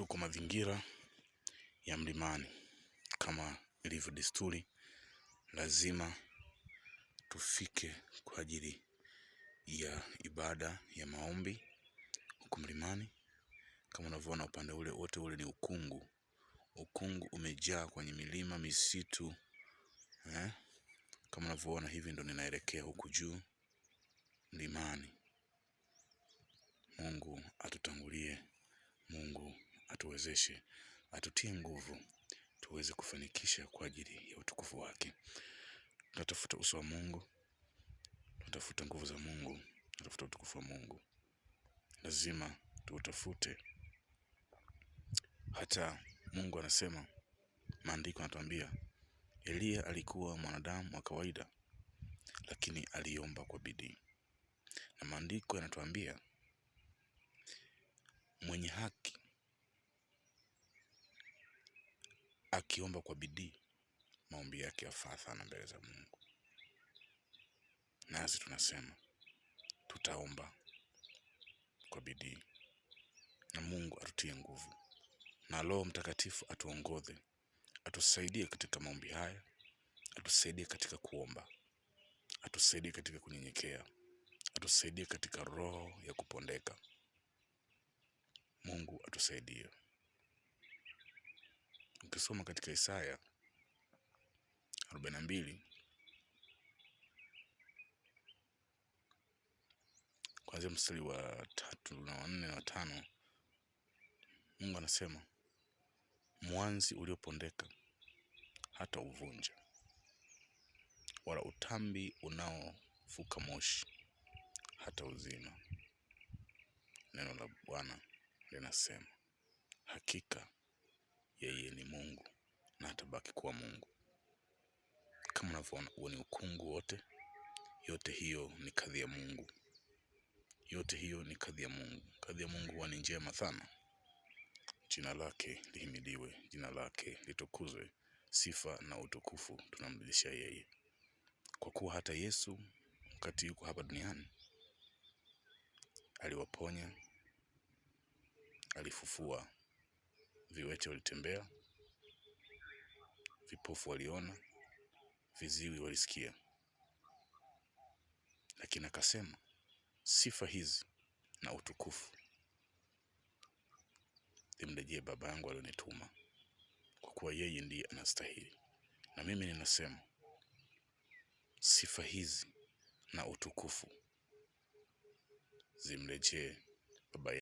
Tuko mazingira ya mlimani. Kama ilivyo desturi, lazima tufike kwa ajili ya ibada ya maombi huko mlimani. Kama unavyoona upande ule wote ule ni ukungu. Ukungu umejaa kwenye milima, misitu. Kama unavyoona hivi ndo ninaelekea huku juu mlimani. Mungu atutangulie, Mungu atuwezeshe, atutie nguvu tuweze kufanikisha kwa ajili ya utukufu wake. Tunatafuta uso wa Mungu, tunatafuta nguvu za Mungu, tunatafuta utukufu wa Mungu. Lazima tuutafute. Hata Mungu anasema, maandiko yanatuambia Elia alikuwa mwanadamu wa kawaida, lakini aliomba kwa bidii. Na maandiko yanatuambia mwenye haki akiomba kwa bidii, maombi yake yafaa sana mbele za Mungu. Nasi tunasema tutaomba kwa bidii, na Mungu atutie nguvu, na Roho Mtakatifu atuongoze, atusaidie katika maombi haya, atusaidie katika kuomba, atusaidie katika kunyenyekea, atusaidie katika roho ya kupondeka. Mungu atusaidie. Ukisoma katika Isaya 42 kuanzia mstari wa 3 na 4 na 5, Mungu anasema, mwanzi uliopondeka hata uvunja, wala utambi unaofuka moshi hata uzima. Neno la Bwana linasema, hakika yeye ni Mungu na atabaki kuwa Mungu. Kama unavyoona huo ni ukungu wote, yote hiyo ni kadhi ya Mungu. Yote hiyo ni kadhi ya Mungu. Kadhi ya Mungu huwa ni njema sana. Jina lake lihimidiwe, jina lake litukuzwe. Sifa na utukufu tunamrudishia yeye. Kwa kuwa hata Yesu wakati yuko hapa duniani aliwaponya, alifufua viwete walitembea, vipofu waliona, viziwi walisikia. Lakini akasema sifa hizi na utukufu zimrejee Baba yangu alionituma, kwa kuwa yeye ndiye anastahili. Na mimi ninasema sifa hizi na utukufu zimrejee Baba